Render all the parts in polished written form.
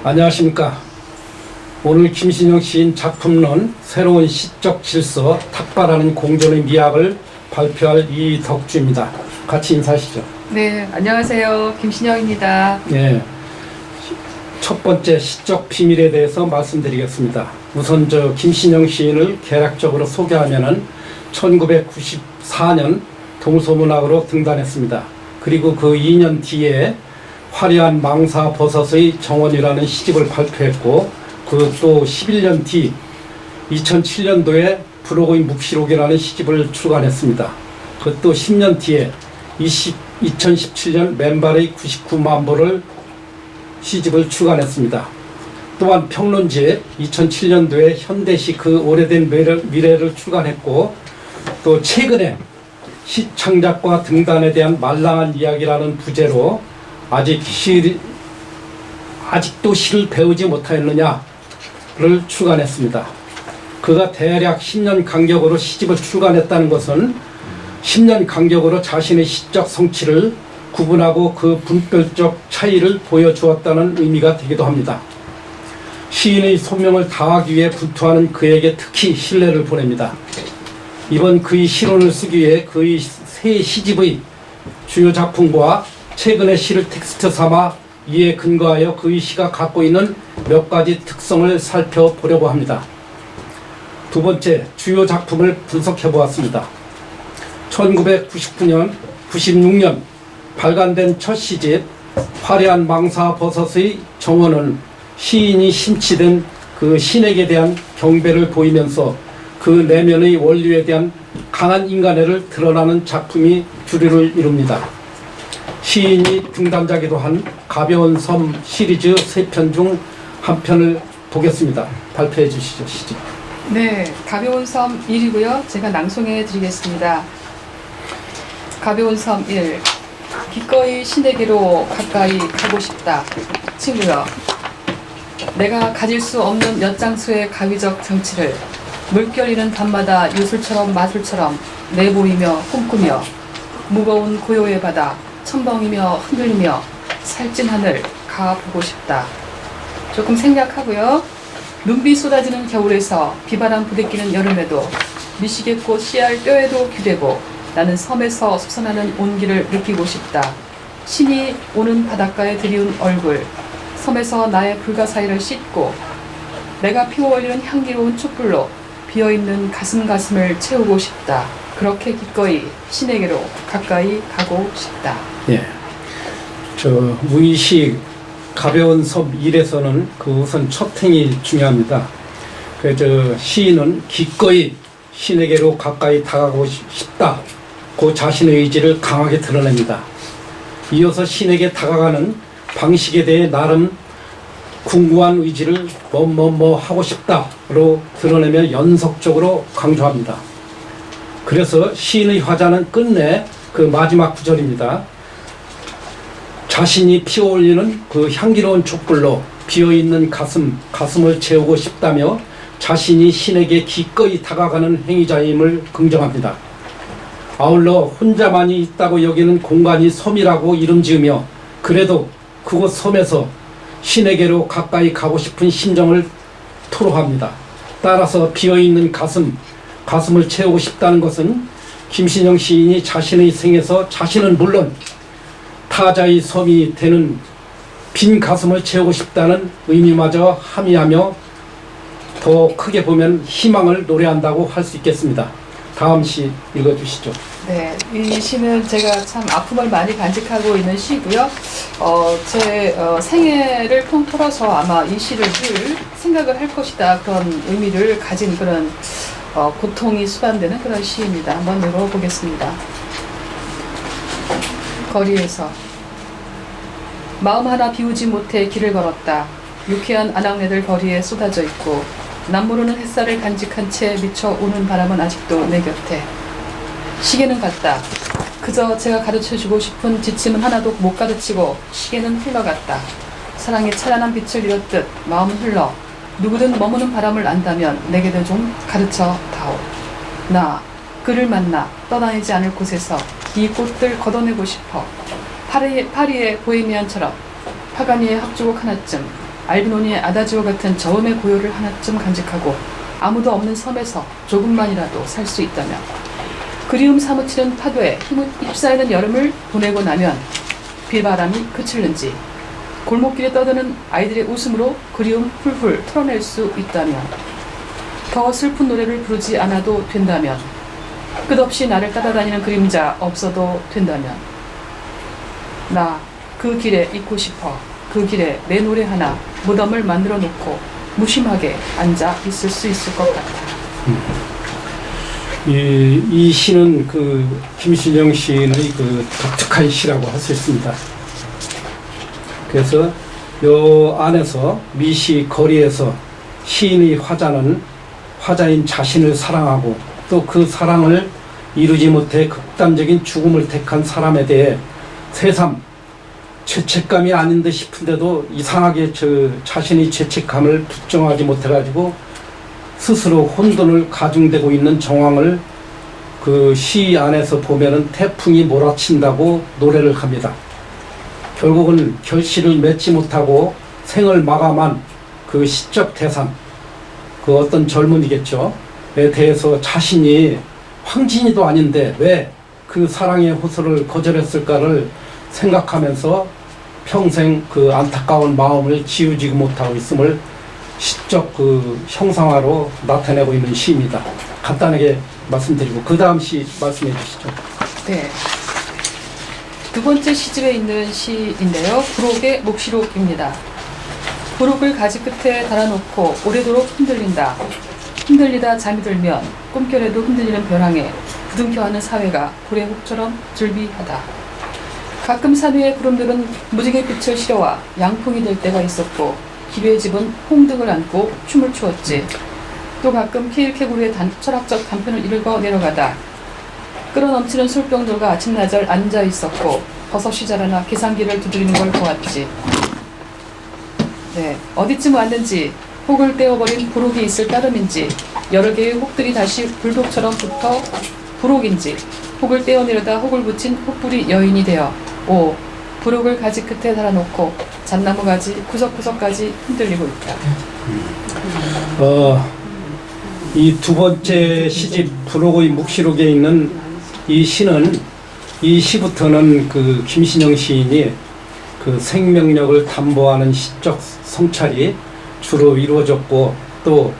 안녕하십니까. 오늘 김신영 시인 작품론 새로운 시적 질서 탁발하는 공존의 미학을 발표할 이덕주입니다. 같이 인사하시죠. 네, 안녕하세요. 김신영입니다. 네, 첫 번째 시적 비밀에 대해서 말씀드리겠습니다. 우선 김신영 시인을 개략적으로 소개하면은 1994년 동서문학으로 등단했습니다. 그리고 그 2년 뒤에 화려한 망사버섯의 정원이라는 시집을 발표했고, 그 또 11년 뒤 2007년도에 불혹의 묵시록이라는 시집을 출간했습니다. 그 또 10년 뒤에 2017년 맨발의 99만 보를 시집을 출간했습니다. 또한 평론지에 2007년도에 현대시 그 오래된 미래를 출간했고, 또 최근에 시창작과 등단에 대한 말랑한 이야기라는 부제로 아직도 시를 배우지 못하였느냐를 출간했습니다. 그가 대략 10년 간격으로 시집을 출간했다는 것은 10년 간격으로 자신의 시적 성취를 구분하고 그 분별적 차이를 보여주었다는 의미가 되기도 합니다. 시인의 소명을 다하기 위해 분투하는 그에게 특히 신뢰를 보냅니다. 이번 그의 시론을 쓰기 위해 그의 새 시집의 주요 작품과 최근의 시를 텍스트 삼아 이에 근거하여 그의 시가 갖고 있는 몇 가지 특성을 살펴보려고 합니다. 두 번째, 주요 작품을 분석해 보았습니다. 96년 발간된 첫 시집 화려한 망사버섯의 정원은 시인이 심취된 그 신에게 대한 경배를 보이면서 그 내면의 원리에 대한 강한 인간애를 드러나는 작품이 주류를 이룹니다. 시인이 등단작이도 한 가벼운 섬 시리즈 3편 중 한 편을 보겠습니다. 발표해 주시죠. 시집. 네, 가벼운 섬 1이고요. 제가 낭송해 드리겠습니다. 가벼운 섬 1. 기꺼이 신에게로 가까이 가고 싶다. 친구여, 내가 가질 수 없는 엿장수의 가위적 정치를 물결이는 밤마다 유술처럼 마술처럼 내보이며 꿈꾸며 무거운 고요의 바다 첨벙이며 흔들리며 살찐 하늘 가보고 싶다. 조금 생략하고요. 눈비 쏟아지는 겨울에서 비바람 부대끼는 여름에도 미시개꽃 씨알 뼈에도 기대고 나는 섬에서 솟아나는 온기를 느끼고 싶다. 신이 오는 바닷가에 들이운 얼굴, 섬에서 나의 불가사의를 씻고 내가 피워올리는 향기로운 촛불로 비어있는 가슴을 채우고 싶다. 그렇게 기꺼이 신에게로 가까이 가고 싶다. 예. 무의식 가벼운 섬 1에서는 그 우선 첫 행이 중요합니다. 시인은 기꺼이 신에게로 가까이 다가가고 싶다. 그 자신의 의지를 강하게 드러냅니다. 이어서 신에게 다가가는 방식에 대해 나름 궁구한 의지를 뭐 하고 싶다로 드러내며 연속적으로 강조합니다. 그래서 시인의 화자는 끝내 그 마지막 구절입니다. 자신이 피어올리는 그 향기로운 촛불로 비어있는 가슴을 채우고 싶다며 자신이 신에게 기꺼이 다가가는 행위자임을 긍정합니다. 아울러 혼자만이 있다고 여기는 공간이 섬이라고 이름 지으며 그래도 그곳 섬에서 신에게로 가까이 가고 싶은 심정을 토로합니다. 따라서 비어있는 가슴을 채우고 싶다는 것은 김신영 시인이 자신의 생에서 자신은 물론 타자의 섬이 되는 빈 가슴을 채우고 싶다는 의미마저 함의하며 더 크게 보면 희망을 노래한다고 할 수 있겠습니다. 다음 시 읽어주시죠. 네, 이 시는 제가 참 아픔을 많이 간직하고 있는 시고요. 제 생애를 통틀어서 아마 이 시를 늘 생각을 할 것이다. 그런 의미를 가진 그런 고통이 수반되는 그런 시입니다. 한번 읽어보겠습니다. 거리에서 마음 하나 비우지 못해 길을 걸었다. 유쾌한 아낙네들 거리에 쏟아져 있고 남모르는 햇살을 간직한 채 미쳐 오는 바람은 아직도 내 곁에. 시계는 갔다. 그저 제가 가르쳐주고 싶은 지침은 하나도 못 가르치고 시계는 흘러갔다. 사랑의 찬란한 빛을 잃었듯 마음은 흘러 누구든 머무는 바람을 안다면 내게도 좀 가르쳐 다오. 나 그를 만나 떠다니지 않을 곳에서 이 꽃들 걷어내고 싶어. 파리의 보헤미안처럼 파가니의 합주곡 하나쯤 알비노니의 아다지오 같은 저음의 고요를 하나쯤 간직하고 아무도 없는 섬에서 조금만이라도 살 수 있다면, 그리움 사무치는 파도에 힘을 휩싸이는 여름을 보내고 나면 비바람이 그칠는지, 골목길에 떠드는 아이들의 웃음으로 그리움 훌훌 털어낼 수 있다면, 더 슬픈 노래를 부르지 않아도 된다면, 끝없이 나를 따라다니는 그림자 없어도 된다면, 나 그 길에 있고 싶어. 그 길에 내 노래 하나 무덤을 만들어 놓고 무심하게 앉아 있을 수 있을 것 같아. 이 시는 그 김신영 시인의 그 독특한 시라고 할 수 있습니다. 그래서 요 안에서 미시 거리에서 시인의 화자인 자신을 사랑하고 또 그 사랑을 이루지 못해 극단적인 죽음을 택한 사람에 대해 새삼 죄책감이 아닌 듯 싶은데도 이상하게 자신이 죄책감을 부정하지 못해가지고 스스로 혼돈을 가중되고 있는 정황을 그 시 안에서 보면은 태풍이 몰아친다고 노래를 합니다. 결국은 결실을 맺지 못하고 생을 마감한 그 시적 대상, 그 어떤 젊은이겠죠. 에 대해서 자신이 황진이도 아닌데 왜 그 사랑의 호소를 거절했을까를 생각하면서 평생 그 안타까운 마음을 지우지 못하고 있음을 시적 그 형상화로 나타내고 있는 시입니다. 간단하게 말씀드리고 그 다음 시 말씀해 주시죠. 네. 두 번째 시집에 있는 시인데요. 부록의 묵시록입니다. 부록을 가지 끝에 달아놓고 오래도록 흔들린다. 흔들리다 잠이 들면 꿈결에도 흔들리는 벼랑에 부둥켜 하는 사회가 불의 혹처럼 즐비하다. 가끔 산 위의 구름들은 무지개 빛을 실어와 양풍이 될 때가 있었고 기류의 집은 홍등을 안고 춤을 추었지. 또 가끔 케일케구리의 철학적 단편을 읽어 내려가다 끌어넘치는 술병들과 아침나절 앉아 있었고 버섯이 자라나 계산기를 두드리는 걸 보았지. 네, 어디쯤 왔는지 혹을 떼어버린 부록이 있을 따름인지 여러 개의 혹들이 다시 불독처럼 붙어 부록인지 혹을 떼어내려다 혹을 붙인 혹불이 여인이 되어 부록을 가지 끝에 달아놓고 잣나무 가지 구석구석까지 흔들리고 있다. 이 두 번째 시집 부록의 묵시록에 있는 이 시는 이 시부터는 그 김신영 시인이 그 생명력을 담보하는 시적 성찰이 주로 이루어졌고 또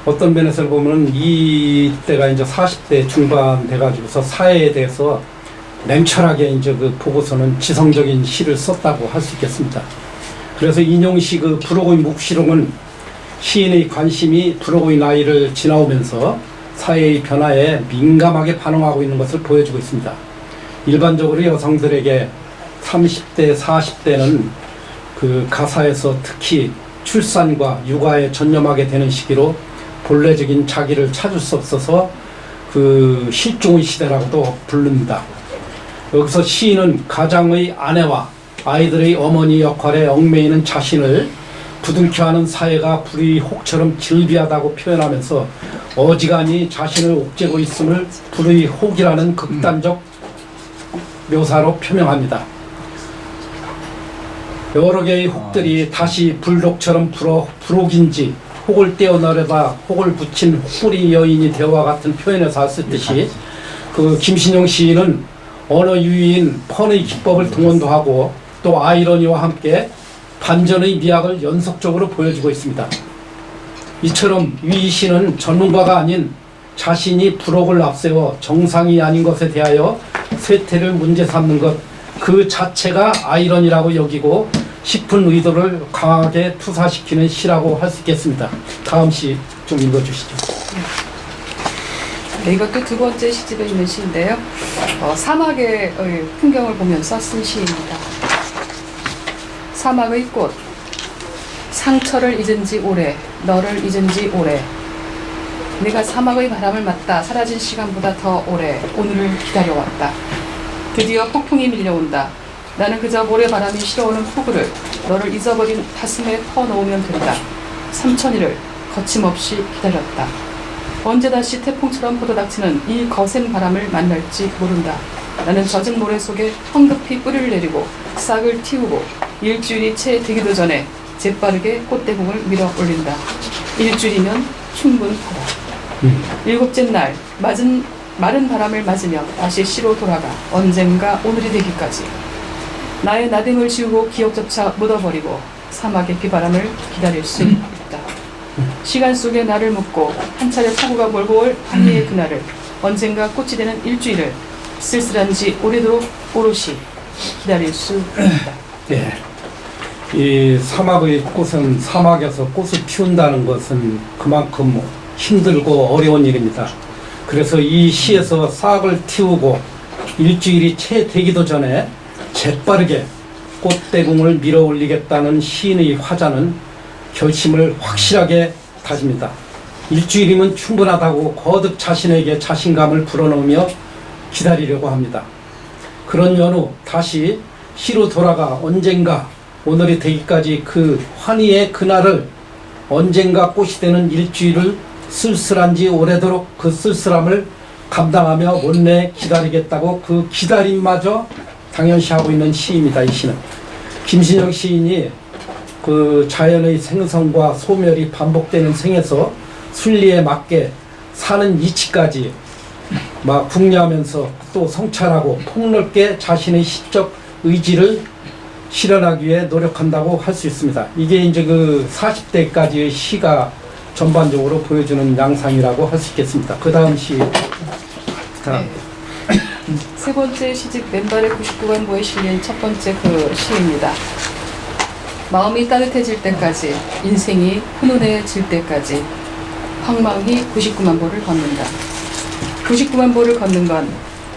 어떤 면에서 보면 이때가 이제 40대 중반 돼가지고서 사회에 대해서 냉철하게 이제 그 보고서는 지성적인 시를 썼다고 할 수 있겠습니다. 그래서 인용시 그 부록의 묵시록은 시인의 관심이 부록의 나이를 지나오면서 사회의 변화에 민감하게 반응하고 있는 것을 보여주고 있습니다. 일반적으로 여성들에게 30대, 40대는 그 가사에서 특히 출산과 육아에 전념하게 되는 시기로 본래적인 자기를 찾을 수 없어서 그 실종의 시대라고도 부릅니다. 여기서 시인은 가장의 아내와 아이들의 어머니 역할에 얽매이는 자신을 부둥켜 하는 사회가 불의 혹처럼 질비하다고 표현하면서 어지간히 자신을 옥죄고 있음을 불의 혹이라는 극단적 묘사로 표명합니다. 여러 개의 혹들이 다시 불독처럼 부록인지 혹을 떼어내려다 혹을 붙인 혹부리 여인이 되어와 같은 표현에서 했듯이 그 김신영 시인은 언어 유희인 펀의 기법을 동원도 하고 또 아이러니와 함께 반전의 미학을 연속적으로 보여주고 있습니다. 이처럼 이 시는 전문가가 아닌 자신이 부록을 앞세워 정상이 아닌 것에 대하여 쇠퇴를 문제 삼는 것 그 자체가 아이러니라고 여기고 싶은 의도를 강하게 투사시키는 시라고 할 수 있겠습니다. 다음 시 좀 읽어주시죠. 네, 이것도 두 번째 시집에 있는 시인데요. 사막의 풍경을 보면서 쓴 시입니다. 사막의 꽃, 상처를 잊은 지 오래, 너를 잊은 지 오래. 내가 사막의 바람을 맞다 사라진 시간보다 더 오래 오늘을 기다려왔다. 드디어 폭풍이 밀려온다. 나는 그저 모래바람이 실어오는 폭우를 너를 잊어버린 가슴에 퍼놓으면 된다. 삼천리를 거침없이 기다렸다. 언제 다시 태풍처럼 포도닥치는 이 거센 바람을 만날지 모른다. 나는 젖은 모래 속에 황급히 뿌리를 내리고 싹을 틔우고 일주일이 채 되기도 전에 재빠르게 꽃대궁을 밀어 올린다. 일주일이면 충분하다. 일곱째 날 마른 바람을 맞으며 다시 시로 돌아가 언젠가 오늘이 되기까지 나의 나됨을 지우고 기억조차 묻어버리고 사막의 비바람을 기다릴 수 있다. 시간 속에 나를 묻고 한 차례 폭우가 몰고 올 한해의 그날을, 언젠가 꽃이 되는 일주일을 쓸쓸한지 오래도록 오롯이 기다릴 수 있다. 예. 이 사막의 꽃은, 사막에서 꽃을 피운다는 것은 그만큼 힘들고 어려운 일입니다. 그래서 이 시에서 싹을 틔우고 일주일이 채 되기도 전에 재빠르게 꽃대궁을 밀어 올리겠다는 시인의 화자는 결심을 확실하게 다집니다. 일주일이면 충분하다고 거듭 자신에게 자신감을 불어넣으며 기다리려고 합니다. 그런 연후 다시 시로 돌아가 언젠가 오늘이 되기까지 그 환희의 그날을, 언젠가 꽃이 되는 일주일을 쓸쓸한지 오래도록 그 쓸쓸함을 감당하며 못내 기다리겠다고 그 기다림마저 당연시하고 있는 시입니다. 이 시는 김신영 시인이 그 자연의 생성과 소멸이 반복되는 생에서 순리에 맞게 사는 이치까지 막 궁리하면서 또 성찰하고 폭넓게 자신의 시적 의지를 실현하기 위해 노력한다고 할 수 있습니다. 이게 이제 그 40대까지의 시가 전반적으로 보여주는 양상이라고 할 수 있겠습니다. 그 다음 시. 네. 세 번째 시집 맨발의 99만보에 실린 첫 번째 그 시입니다. 마음이 따뜻해질 때까지, 인생이 훈훈해질 때까지 황망히 99만보를 걷는다. 99만보를 걷는 건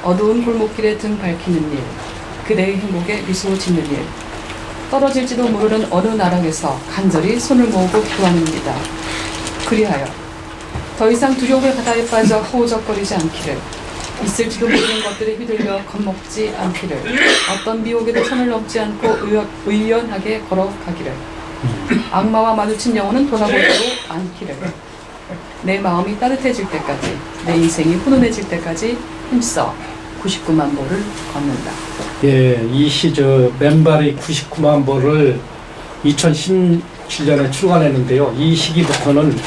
어두운 골목길에 등 밝히는 일, 그대의 행복에 미소 짓는 일, 떨어질지도 모르는 어느 나락에서 간절히 손을 모으고 기도하는 일이다. 그리하여 더 이상 두려움의 바다에 빠져 허우적거리지 않기를, 있을지도 모르는 것들에 휘둘려 겁먹지 않기를, 어떤 미혹에도 선을 넘지 않고 의연하게 걸어가기를, 악마와 마주친 영혼은 돌아보지도 않기를, 내 마음이 따뜻해질 때까지, 내 인생이 훈훈해질 때까지 힘써 99만보를 걷는다. 예, 이 시 맨발의 99만보를 2017년에 출간했는데요. 이 시기부터는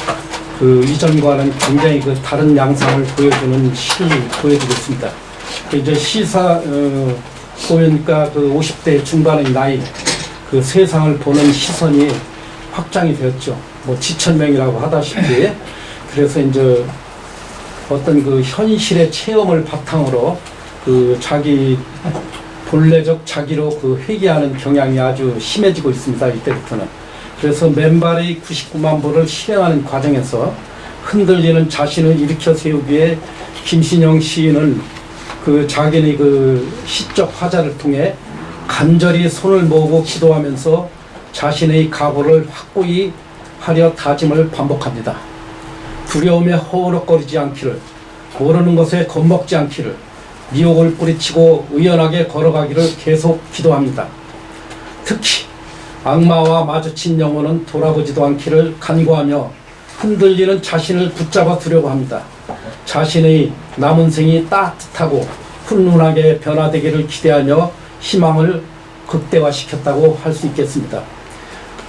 그 이전과는 굉장히 그 다른 양상을 보여주는 시를 보여주고 있습니다. 이제 시사 보니까 그 50대 중반의 나이, 그 세상을 보는 시선이 확장이 되었죠. 뭐 지천명이라고 하다시피. 그래서 이제 어떤 그 현실의 체험을 바탕으로 그 자기 본래적 자기로 그 회귀하는 경향이 아주 심해지고 있습니다. 이때부터는. 그래서 맨발의 99만보를 실행하는 과정에서 흔들리는 자신을 일으켜 세우기 위해 김신영 시인은 그 자기의 그 시적 화자를 통해 간절히 손을 모으고 기도하면서 자신의 각오를 확고히 하려 다짐을 반복합니다. 두려움에 허우럭거리지 않기를, 모르는 것에 겁먹지 않기를, 미혹을 뿌리치고 의연하게 걸어가기를 계속 기도합니다. 특히 악마와 마주친 영혼은 돌아보지도 않기를 간구하며 흔들리는 자신을 붙잡아 두려고 합니다. 자신의 남은 생이 따뜻하고 훈훈하게 변화되기를 기대하며 희망을 극대화시켰다고 할 수 있겠습니다.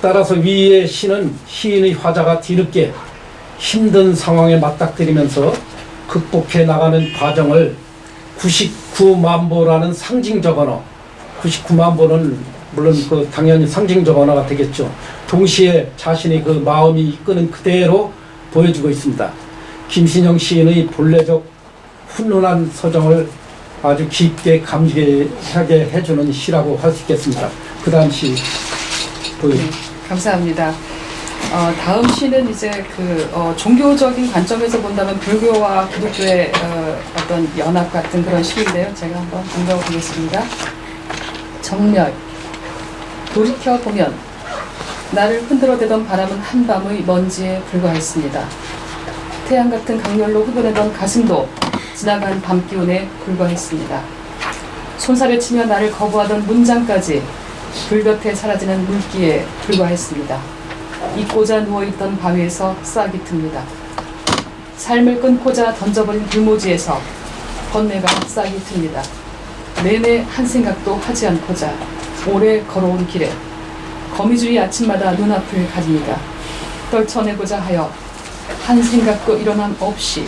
따라서 위의 시는 시인의 화자가 뒤늦게 힘든 상황에 맞닥뜨리면서 극복해 나가는 과정을 99만보라는 상징적 언어, 99만보는 물론 그 당연히 상징적 언어가 되겠죠. 동시에 자신의 그 마음이 이끄는 그대로 보여주고 있습니다. 김신영 시인의 본래적 훈훈한 서정을 아주 깊게 감개하게 해주는 시라고 할 수 있겠습니다. 그 다음 시 보여주세요. 네, 감사합니다. 다음 시는 이제 종교적인 관점에서 본다면 불교와 기독교의 어떤 연합 같은 그런 시인데요. 제가 한번 읽어보겠습니다. 정멸. 돌이켜보면 나를 흔들어대던 바람은 한밤의 먼지에 불과했습니다. 태양 같은 강렬로 휘어내던 가슴도 지나간 밤 기운에 불과했습니다. 손살을 치며 나를 거부하던 문장까지 불볕에 사라지는 물기에 불과했습니다. 잊고자 누워있던 바위에서 싹이 틉니다. 삶을 끊고자 던져버린 불모지에서 번뇌가 싹이 틉니다. 내내 한 생각도 하지 않고자 오래 걸어온 길에 거미줄이 아침마다 눈앞을 가립니다. 떨쳐내고자 하여 한 생각도 일어남 없이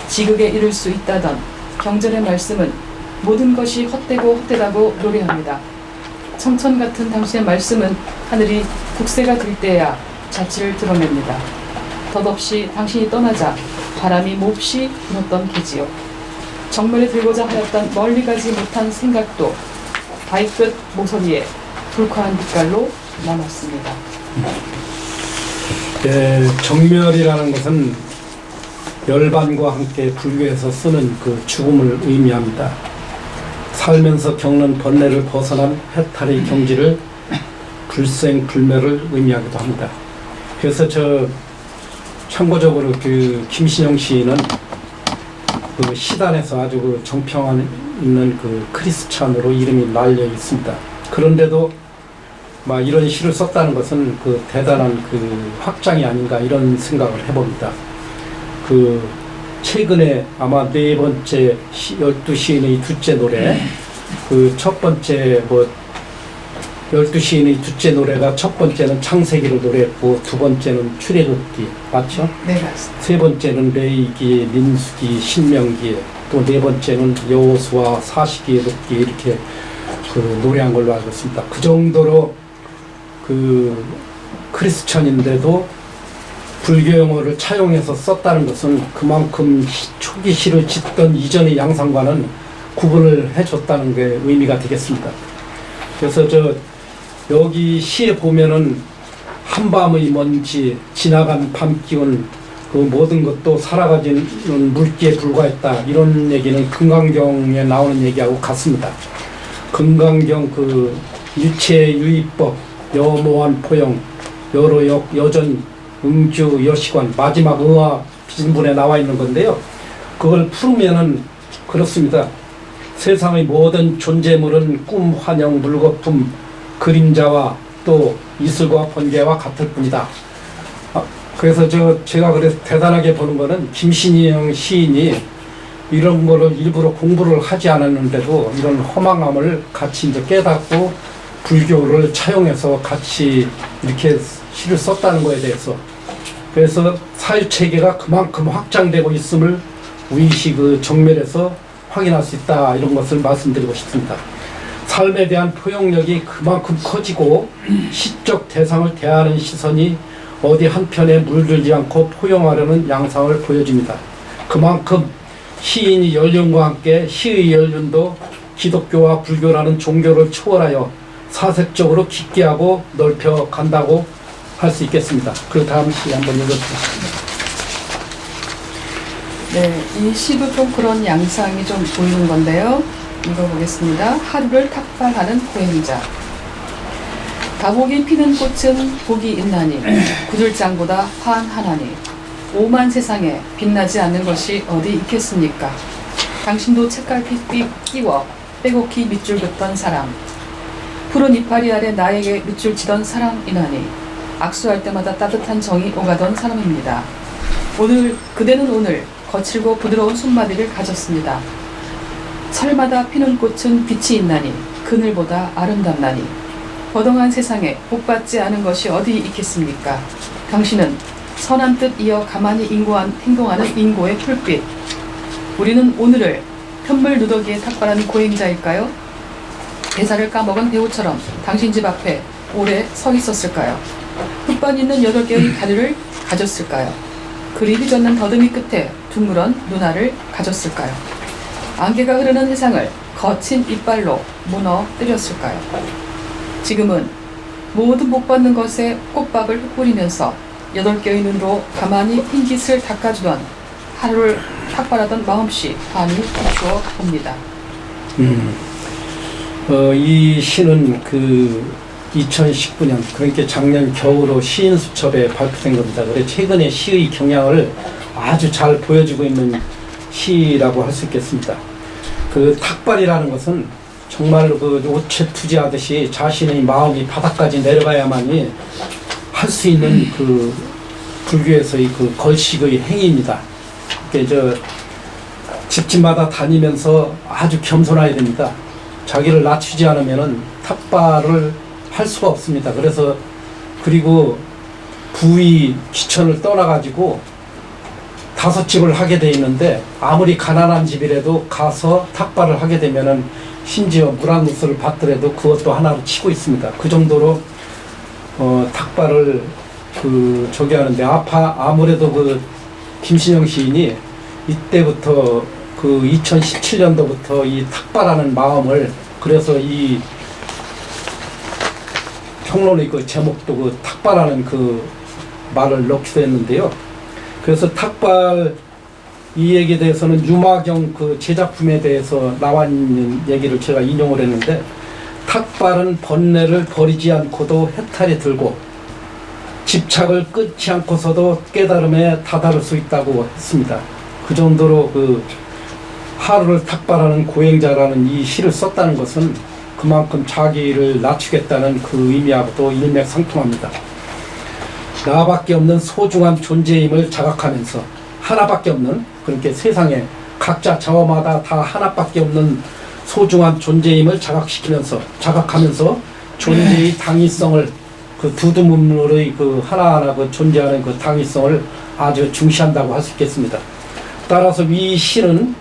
지극에 이를 수 있다던 경전의 말씀은 모든 것이 헛되고 헛되다고 노래합니다. 청천 같은 당신의 말씀은 하늘이 국세가 들 때야 자취를 드러냅니다. 덧없이 당신이 떠나자 바람이 몹시 불었던 기지요. 정면에 들고자 하였던 멀리 가지 못한 생각도 바위끝 모서리에 불쾌한 빛깔로 남았습니다. 정멸이라는 것은 열반과 함께 불교에서 쓰는 그 죽음을 의미합니다. 살면서 겪는 번뇌를 벗어난 해탈의 경지를 불생불멸을 의미하기도 합니다. 그래서 참고적으로 그 김신영 시인은 그 시단에서 아주 그 정평안 있는 그 크리스찬으로 이름이 날려 있습니다. 그런데도 막 이런 시를 썼다는 것은 그 대단한 그 확장이 아닌가 이런 생각을 해봅니다. 그 최근에 아마 네 번째 12시인의 둘째 노래, 그 첫 번째 12시인의 둘째 노래가 첫 번째는 창세기를 노래했고 두 번째는 출애굽기 맞죠? 네, 맞습니다. 세 번째는 레위기, 민수기, 신명기, 또 네 번째는 여호수아, 사시기, 룻기 이렇게 그 노래한 걸로 알고 있습니다. 그 정도로 그 크리스천인데도 불교 용어를 차용해서 썼다는 것은 그만큼 초기 시를 짓던 이전의 양상과는 구분을 해줬다는 게 의미가 되겠습니다. 그래서 여기 시에 보면은 한밤의 먼지, 지나간 밤 기운, 그 모든 것도 살아가지는 물기에 불과했다. 이런 얘기는 금강경에 나오는 얘기하고 같습니다. 금강경 그 유체 유의법, 여모한 포용, 여로역, 여전, 응주, 여시관, 마지막 의화 비진분에 나와 있는 건데요. 그걸 풀으면은 그렇습니다. 세상의 모든 존재물은 꿈, 환영, 물거품, 그림자와 또 이슬과 번개와 같을 뿐이다. 그래서 제가 그래서 대단하게 보는 거는 김신영 시인이 이런 거를 일부러 공부를 하지 않았는데도 이런 허망함을 같이 이제 깨닫고 불교를 차용해서 같이 이렇게 시를 썼다는 거에 대해서, 그래서 사유체계가 그만큼 확장되고 있음을 우이시 그 정면에서 확인할 수 있다, 이런 것을 말씀드리고 싶습니다. 삶에 대한 포용력이 그만큼 커지고 시적 대상을 대하는 시선이 어디 한편에 물들지 않고 포용하려는 양상을 보여줍니다. 그만큼 시인이 연륜과 함께 시의 연륜도 기독교와 불교라는 종교를 초월하여 사색적으로 깊게 하고 넓혀 간다고 할 수 있겠습니다. 그 다음 시 한번 읽어주겠습니다. 네, 이 시도 좀 그런 양상이 좀 보이는 건데요. 읽어보겠습니다. 하루를 탁발하는 보행자. 다복이 피는 꽃은 복이 있나니 구들장보다 환하나니 오만 세상에 빛나지 않는 것이 어디 있겠습니까? 당신도 책갈피 끼워 빼곡히 밑줄 긋던 사람, 푸른 이파리 아래 나에게 밑줄 치던 사람이나니 악수할 때마다 따뜻한 정이 오가던 사람입니다. 그대는 오늘 거칠고 부드러운 손마디를 가졌습니다. 철마다 피는 꽃은 빛이 있나니 그늘보다 아름답나니 버덩한 세상에 복받지 않은 것이 어디 있겠습니까? 당신은 선한 뜻 이어 가만히 행동하는 인고의 풀빛. 우리는 오늘을 편물 누더기에 탁발한 고행자일까요? 대사를 까먹은 배우처럼 당신 집 앞에 오래 서 있었을까요? 흙반 있는 8개의 다리를 가졌을까요? 그리 휘젓는 더듬이 끝에 둥그런 눈알을 가졌을까요? 안개가 흐르는 세상을 거친 이빨로 무너뜨렸을까요? 지금은 모든 복받는 것에 꽃밥을 흩뿌리면서 8개의 눈으로 가만히 흰깃을 닦아주던 하루를 탁발하던 마음씨 많이 비추어 봅니다. 이 시는 그 2019년, 그러니까 작년 겨울로 시인수첩에 발표된 겁니다. 그래 최근에 시의 경향을 아주 잘 보여주고 있는 시라고 할 수 있겠습니다. 그 탁발이라는 것은 정말 그 오체 투지하듯이 자신의 마음이 바닥까지 내려가야만이 할 수 있는 그 불교에서의 그 걸식의 행위입니다. 집집마다 다니면서 아주 겸손해야 됩니다. 자기를 낮추지 않으면은 탁발을 할 수가 없습니다. 그래서 그리고 부위 귀천을 떠나가지고 5집을 하게 돼 있는데, 아무리 가난한 집이라도 가서 탁발을 하게 되면은 심지어 물안누수를 받더라도 그것도 하나로 치고 있습니다. 그 정도로 탁발을 저기 하는데, 아무래도 그 김신영 시인이 이때부터 2017년도부터 이 탁발하는 마음을, 그래서 이 평론의 그 제목도 그 탁발하는 그 말을 넣기도 했는데요. 그래서 탁발 이 얘기에 대해서는 유마경 그 제작품에 대해서 나와 있는 얘기를 제가 인용을 했는데, 탁발은 번뇌를 버리지 않고도 해탈이 들고 집착을 끊지 않고서도 깨달음에 다다를 수 있다고 했습니다. 그 정도로 하루를 탁발하는 고행자라는 이 시를 썼다는 것은 그만큼 자기를 낮추겠다는 그 의미하고도 일맥상통합니다. 나밖에 없는 소중한 존재임을 자각하면서, 하나밖에 없는, 그러니까 세상에 각자 자원마다 다 하나밖에 없는 소중한 존재임을 자각하면서 존재의 당위성을, 두두문물의 하나하나 존재하는 그 당위성을 아주 중시한다고 할 수 있겠습니다. 따라서 이 시는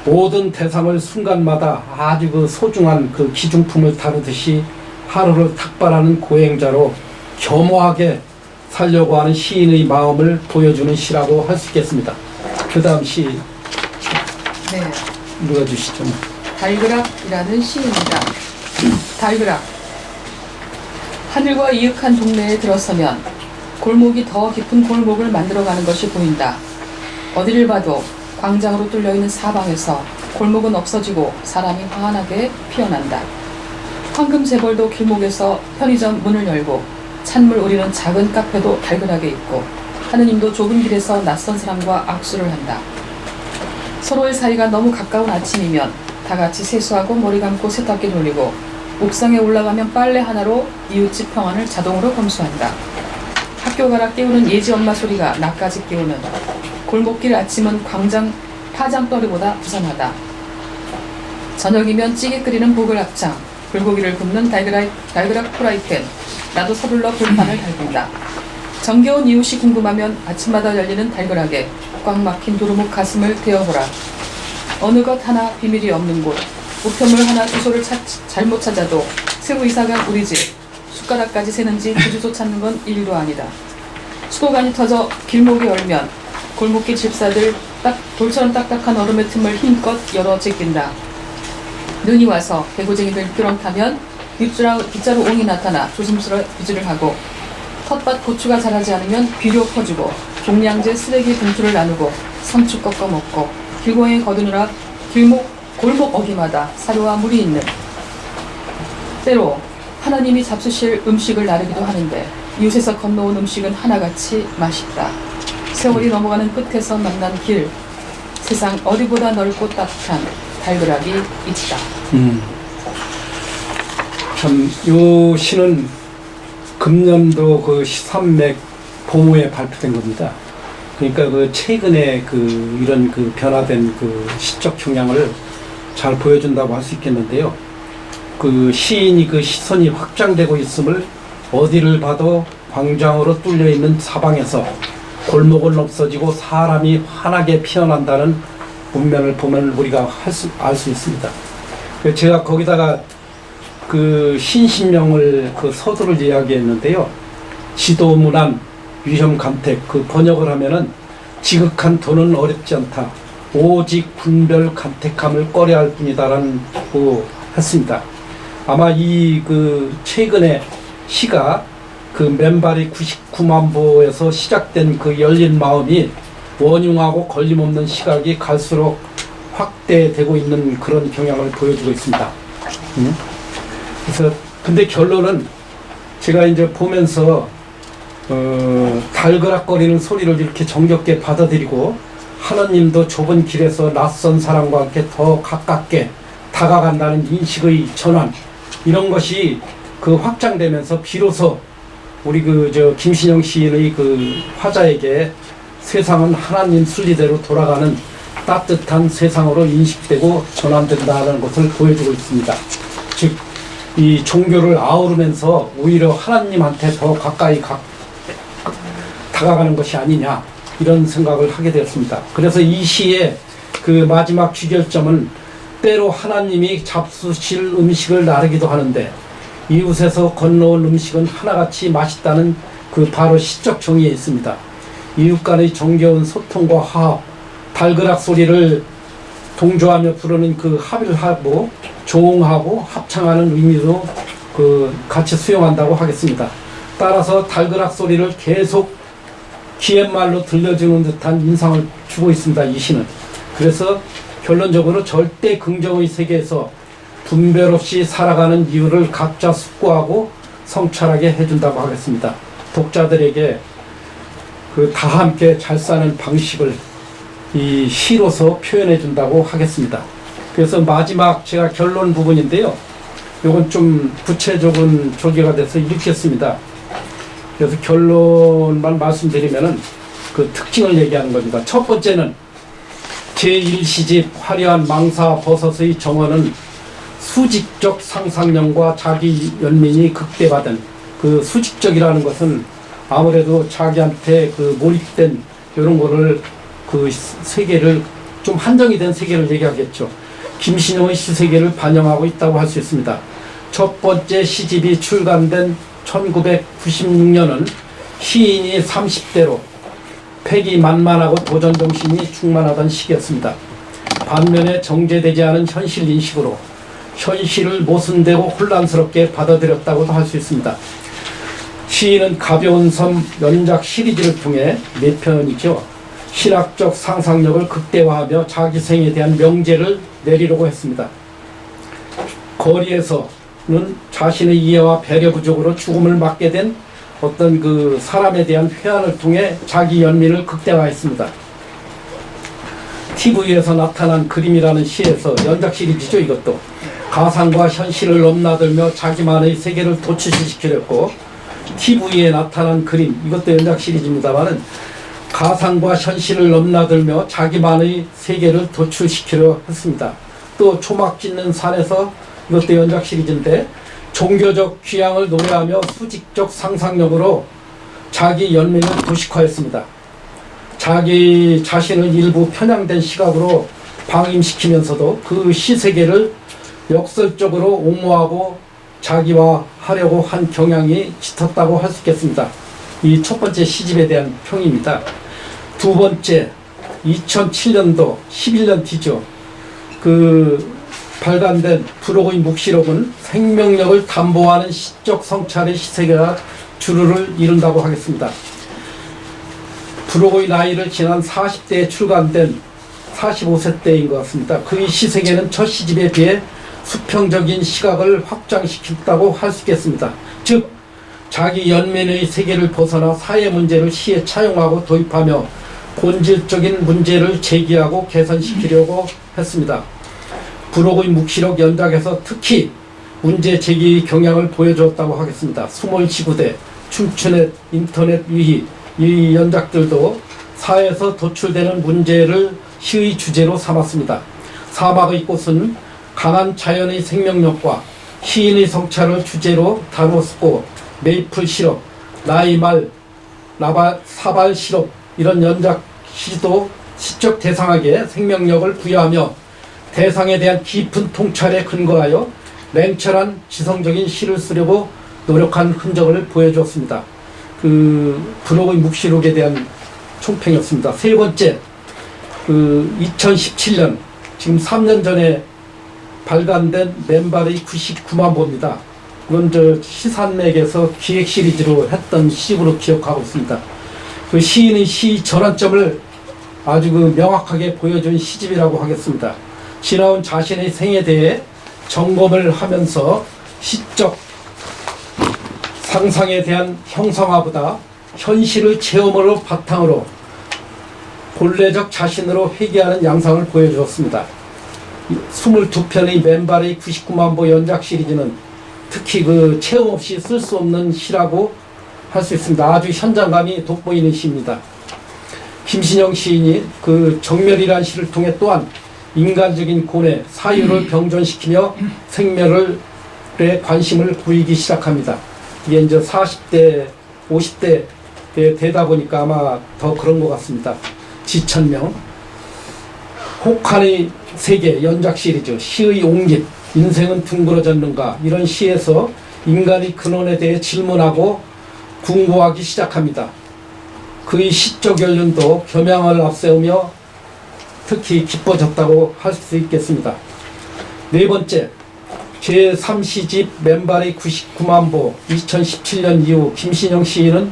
모든 대상을 순간마다 아주 소중한 기중품을 다루듯이 하루를 탁발하는 고행자로 겸허하게 살려고 하는 시인의 마음을 보여주는 시라고 할 수 있겠습니다. 그 다음 시 읽어주시죠. 달그락이라는 시입니다. 달그락. 하늘과 이윽한 동네에 들어서면 골목이 더 깊은 골목을 만들어가는 것이 보인다. 어디를 봐도 광장으로 뚫려있는 사방에서 골목은 없어지고 사람이 환하게 피어난다. 황금 재벌도 길목에서 편의점 문을 열고 찬물 우리는 작은 카페도 달그락에 있고, 하느님도 좁은 길에서 낯선 사람과 악수를 한다. 서로의 사이가 너무 가까운 아침이면 다 같이 세수하고 머리 감고 세탁기 돌리고, 옥상에 올라가면 빨래 하나로 이웃집 평안을 자동으로 검수한다. 학교 가라 깨우는 예지 엄마 소리가 나까지 깨우는 골목길 아침은 파장거리보다 부산하다. 저녁이면 찌개 끓이는 보글합창, 불고기를 굽는 달그락 프라이팬, 나도 서둘러 불판을 달군다. 정겨운 이웃이 궁금하면 아침마다 열리는 달그락에 꽉 막힌 도루묵 가슴을 데워보라. 어느 것 하나 비밀이 없는 곳, 우편물 하나 주소를 잘못 찾아도 새로 이사간 우리 집, 숟가락까지 세는지 그 주소 찾는 건 일도 아니다. 수도관이 터져 길목에 열면 골목길 집사들 돌처럼 딱딱한 얼음의 틈을 힘껏 열어 제낀다. 눈이 와서 개고쟁이들 끄렁타면 빗자루 옹이 나타나 조심스레 비질을 하고, 텃밭 고추가 자라지 않으면 비료 퍼주고, 종량제 쓰레기 봉투를 나누고 상추 꺾어 먹고, 길고양이 거두느라 골목 어디마다 사료와 물이 있는, 때로 하나님이 잡수실 음식을 나르기도 하는데 이웃에서 건너온 음식은 하나같이 맛있다. 세월이 넘어가는 끝에서 만난 길, 세상 어디보다 넓고 따뜻한 달그락이 있다. 참, 요 시는 금년도 시산맥 봄에 발표된 겁니다. 그러니까 최근에 이런 변화된 시적 경향을 잘 보여준다고 할 수 있겠는데요. 시인이 시선이 확장되고 있음을 어디를 봐도 광장으로 뚫려 있는 사방에서 골목은 없어지고 사람이 환하게 피어난다는 문면을 보면 우리가 알 수 있습니다. 제가 거기다가 신신명을 서두를 이야기했는데요. 지도문안 위험간택 번역을 하면은 지극한 도는 어렵지 않다. 오직 분별 간택함을 꺼려할 뿐이다라는 했습니다. 아마 최근에 시가 맨발이 99만 보에서 시작된 열린 마음이 원흉하고 걸림없는 시각이 갈수록 확대되고 있는 그런 경향을 보여주고 있습니다. 그래서 근데 결론은 제가 이제 보면서 달그락거리는 소리를 이렇게 정겹게 받아들이고, 하느님도 좁은 길에서 낯선 사람과 함께 더 가깝게 다가간다는 인식의 전환, 이런 것이 확장되면서 비로소 우리 김신영 시인의 화자에게 세상은 하나님 순리대로 돌아가는 따뜻한 세상으로 인식되고 전환된다는 것을 보여주고 있습니다. 즉 이 종교를 아우르면서 오히려 하나님한테 더 가까이 다가가는 것이 아니냐, 이런 생각을 하게 되었습니다. 그래서 이 시의 그 마지막 귀결점은 때로 하나님이 잡수실 음식을 나르기도 하는데 이웃에서 건너온 음식은 하나같이 맛있다는 그 바로 시적 정의에 있습니다. 이웃 간의 정겨운 소통과 화합, 달그락 소리를 동조하며 부르는 그 합일하고 조응하고 합창하는 의미로 같이 수용한다고 하겠습니다. 따라서 달그락 소리를 계속 기욤말로 들려주는 듯한 인상을 주고 있습니다, 이 시는. 그래서 결론적으로 절대 긍정의 세계에서 분별 없이 살아가는 이유를 각자 숙고하고 성찰하게 해준다고 하겠습니다. 독자들에게 다 함께 잘 사는 방식을 이 시로서 표현해 준다고 하겠습니다. 그래서 마지막 제가 결론 부분인데요. 이건 좀 구체적인 조개가 돼서 읽겠습니다. 그래서 결론만 말씀드리면은 그 특징을 얘기하는 겁니다. 첫 번째는 제1시집 화려한 망사 버섯의 정원은 수직적 상상력과 자기 연민이 극대화된, 그 수직적이라는 것은 아무래도 자기한테 그 몰입된 이런 거를 그 세계를 좀 한정이 된 세계를 얘기하겠죠. 김신용의 시세계를 반영하고 있다고 할 수 있습니다. 첫 번째 시집이 출간된 1996년은 시인이 30대로 패기만만하고 도전정신이 충만하던 시기였습니다. 반면에 정제되지 않은 현실 인식으로 현실을 모순되고 혼란스럽게 받아들였다고도 할 수 있습니다. 시인은 가벼운 섬 연작 시리즈를 통해 4편이죠. 신학적 상상력을 극대화하며 자기 생에 대한 명제를 내리려고 했습니다. 거리에서는 자신의 이해와 배려 부족으로 죽음을 맞게 된 어떤 그 사람에 대한 회한을 통해 자기 연민을 극대화했습니다. TV에서 나타난 그림이라는 시에서 연작 시리즈죠. 이것도 가상과 현실을 넘나들며 자기만의 세계를 도출시키려 했고, TV에 나타난 그림, 이것도 연작 시리즈입니다만은 가상과 현실을 넘나들며 자기만의 세계를 도출시키려 했습니다. 또 초막 짓는 산에서, 이것도 연작 시리즈인데 종교적 귀향을 노래하며 수직적 상상력으로 자기 연민을 도식화했습니다. 자기 자신을 일부 편향된 시각으로 방임시키면서도 그 시세계를 역설적으로 옹호하고 자기화하려고 한 경향이 짙었다고 할 수 있겠습니다. 이 첫 번째 시집에 대한 평입니다. 두 번째, 2007년도 11년 뒤죠. 발간된 불혹의 묵시록은 생명력을 담보하는 시적 성찰의 시세계가 주류를 이룬다고 하겠습니다. 불혹의 나이를 지난 40대에 출간된 45세 때인 것 같습니다. 그의 시세계는 첫 시집에 비해 수평적인 시각을 확장시켰다고 할 수 있겠습니다. 즉, 자기 연민의 세계를 벗어나 사회 문제를 시에 차용하고 도입하며 본질적인 문제를 제기하고 개선시키려고 했습니다. 불혹의 묵시록 연작에서 특히 문제 제기 경향을 보여주었다고 하겠습니다. 수몰지구대, 춤추넷, 인터넷 유희, 이 연작들도 사회에서 도출되는 문제를 시의 주제로 삼았습니다. 사막의 꽃은 강한 자연의 생명력과 시인의 성찰을 주제로 다루었고, 메이플 시럽, 라이말, 사발 시럽, 이런 연작 시도 시적 대상에게 생명력을 부여하며 대상에 대한 깊은 통찰에 근거하여 냉철한 지성적인 시를 쓰려고 노력한 흔적을 보여주었습니다. 불혹의 묵시록에 대한 총평이었습니다. 세 번째, 2017년, 지금 3년 전에 발간된 맨발의 99만 보입니다. 이건 시산맥에서 기획 시리즈로 했던 시집으로 기억하고 있습니다. 그 시인의 시 전환점을 아주 명확하게 보여준 시집이라고 하겠습니다. 지나온 자신의 생에 대해 점검을 하면서 시적 상상에 대한 형상화보다 현실의 체험으로 바탕으로 본래적 자신으로 회귀하는 양상을 보여주었습니다. 22편의 맨발의 99만 보 연작 시리즈는 특히 체험 없이 쓸 수 없는 시라고 할 수 있습니다. 아주 현장감이 돋보이는 시입니다. 김신영 시인이 정멸이라는 시를 통해 또한 인간적인 고뇌, 사유를 병존시키며 생멸을 시적에 관심을 보이기 시작합니다. 이게 이제 40대, 50대에 되다 보니까 아마 더 그런 것 같습니다. 지천명, 혹한의 세계 연작 시리즈, 시의 옹립, 인생은 둥그러졌는가, 이런 시에서 인간의 근원에 대해 질문하고 궁구하기 시작합니다. 그의 시적 연륜도 겸양을 앞세우며 특히 깊어졌다고 할 수 있겠습니다. 네 번째, 제3시집 맨발의 99만 보, 2017년 이후 김신영 시인은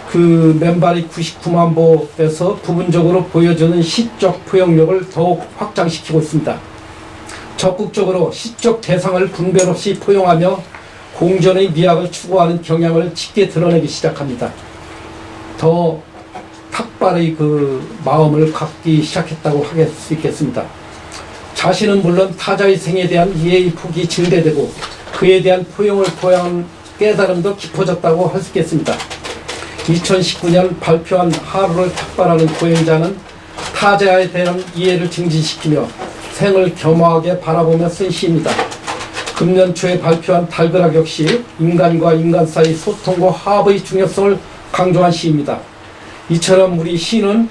그 맨발의 99만 보에서 부분적으로 보여주는 시적 포용력을 더욱 확장시키고 있습니다. 적극적으로 시적 대상을 분별 없이 포용하며 공전의 미학을 추구하는 경향을 짙게 드러내기 시작합니다. 더 탁발의 그 마음을 갖기 시작했다고 할 수 있겠습니다. 자신은 물론 타자의 생에 대한 이해의 폭이 증대되고 그에 대한 포용을 포용한 깨달음도 깊어졌다고 할 수 있겠습니다. 2019년 발표한 하루를 탁발하는 고행자는 타자에 대한 이해를 증진시키며 생을 겸허하게 바라보며 쓴 시입니다. 금년 초에 발표한 달그락 역시 인간과 인간 사이 소통과 화합의 중요성을 강조한 시입니다. 이처럼 우리 시는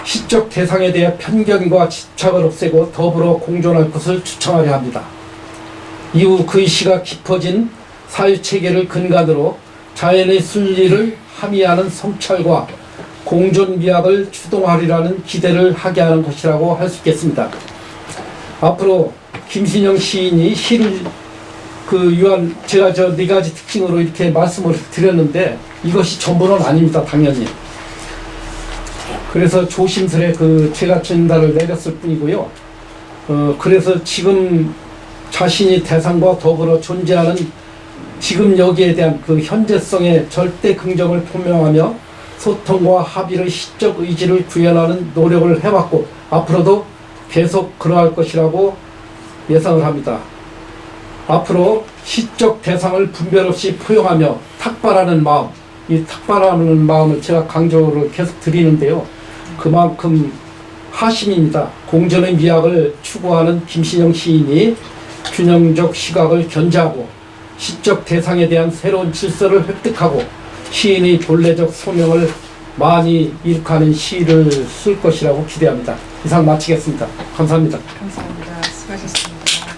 시적 대상에 대해 편견과 집착을 없애고 더불어 공존할 것을 추천하려 합니다. 이후 그의 시가 깊어진 사회체계를 근간으로 자연의 순리를 함의하는 성찰과 공존미학을 추동하리라는 기대를 하게 하는 것이라고 할 수 있겠습니다. 앞으로 김신영 시인이 시를 유한 제가 저 네 가지 특징으로 이렇게 말씀을 드렸는데 이것이 전부는 아닙니다. 당연히. 그래서 조심스레 제가 진단을 내렸을 뿐이고요. 그래서 지금 자신이 대상과 더불어 존재하는 지금 여기에 대한 그 현재성의 절대 긍정을 표명하며 소통과 합의의 시적 의지를 구현하는 노력을 해왔고 앞으로도 계속 그러할 것이라고 예상을 합니다. 앞으로 시적 대상을 분별 없이 포용하며 탁발하는 마음, 이 탁발하는 마음을 제가 강조를 계속 드리는데요. 그만큼 하심입니다. 공전의 미학을 추구하는 김신영 시인이 균형적 시각을 견지하고 시적 대상에 대한 새로운 질서를 획득하고 시인의 본래적 소명을 많이 이룩하는 시를 쓸 것이라고 기대합니다. 이상 마치겠습니다. 감사합니다. 감사합니다.